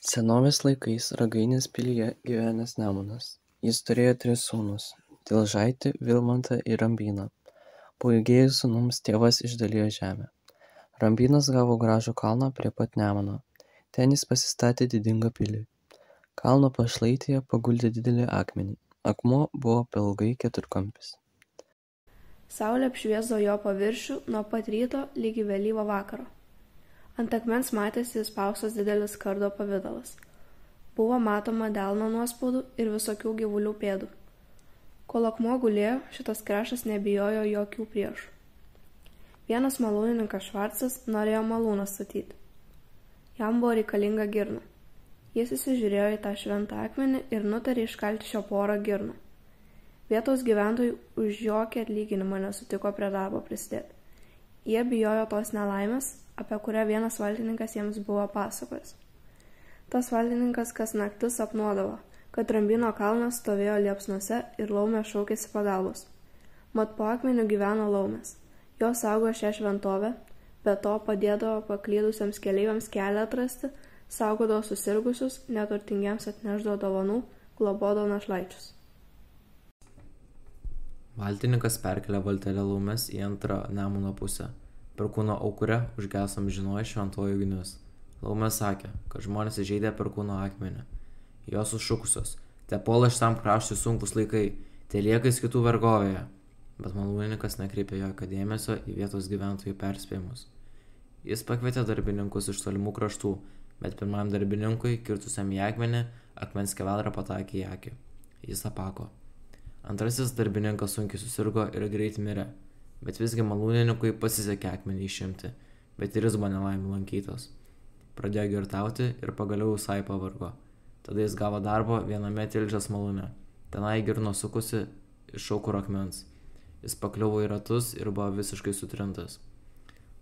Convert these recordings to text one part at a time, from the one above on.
Senovės laikais Ragainės pilyje gyvenęs Nemunas. Jis turėjo 3 sūnus – Tilžaitį, Vilmantą ir Rambyną. Pailgėjus sūnums tėvas išdalijo žemę. Rambynas gavo gražų kalną prie pat Nemuno. Ten jis pasistatė didingą pilį. Kalno pašlaitėje paguldė didelį akmenį. Akmuo buvo pailgai keturkampis. Saulė apšviesdavo jo paviršių nuo pat ryto ligi vėlyvo vakaro. Ant akmens matėsi įspaustas didelis kardo pavidalas. Buvo matoma delno nuospaudų ir visokių gyvulių pėdų. Kol akmuo gulėjo, šitas kraštas nebijojo jokių priešų. Vienas malūnininkas Švarcas norėjo malūną statyti. Jam buvo reikalinga girna. Jis įsižiūrėjo į tą šventą akmenį ir nutarė iškalti šio porą girnų. Vietos gyventojai už jokį atlyginimą nesutiko prie darbo prisidėti. Jie bijojo tos nelaimės, apie kurią vienas valdininkas jiems buvo pasakojęs. Tas valdininkas kas naktis sapnuodavo, kad Rambyno kalnas stovėjo liepsnose ir laumės šaukėsi pagalbos. Mat po akmeniu gyveno laumės. Jos saugo šią šventovę, be to padėdavo paklydusiems keleiviams kelią atrasti, saugodavo susirgusius, neturtingiems atnešdavo dovanų, globodavo našlaičius. Valdininkas perkelė valtelę laumes į antrą Nemuno pusę. Perkūno aukure užgeso amžinoji šventoji ugnis. Laumės sakė, kad žmonės įžeidė perkūno akmenį. Jos sušukusios, te puola šitam kraštui sunkus laikai, te liekais kitų vergovėje. Bet malūnininkas nekreipė jokio dėmesio į vietos gyventojų perspėjimus. Jis pakvietė darbininkus iš tolimų kraštų, bet pirmam darbininkui, kirtusiam į akmenį, akmens skeveldra patakė į akį. Jis apako. Antrasis darbininkas sunkiai susirgo ir greit mirė, bet visgi malūnininkui pasisekė akmenį išimti, bet ir jis buvo nelaimių lankytas. Pradėjo girtauti ir pagaliau visai pavargo. Tada jis gavo darbo viename Tilžės malūne. Tenai girno sukusi iš aukuro akmens. Jis pakliuvo į ratus ir buvo visiškai sutrintas.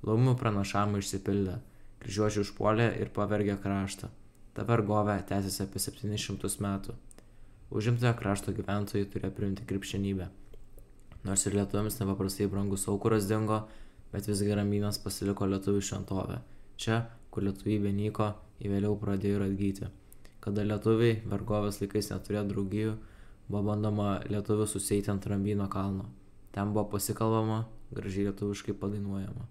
Laumių pranašavimai išsipildė. Kryžiuočiai užpuolė ir pavergė kraštą. Ta vergovė tęsėsi apie 700 metų. Užimtojo krašto gyventojai turėjo priimti krikščionybę. Nors ir lietuviams nepaprastai brangus aukuras dingo, bet visgi Rambynas pasiliko lietuvių šventovę. Čia, kur lietuvybė nyko, ji vėliau pradėjo ir atgyti. Kada lietuviai vergovės laikais neturėjo draugijų, buvo bandoma lietuvių susieiti ant Rambyno kalno. Ten buvo pasikalbama, gražiai lietuviškai padainuojama.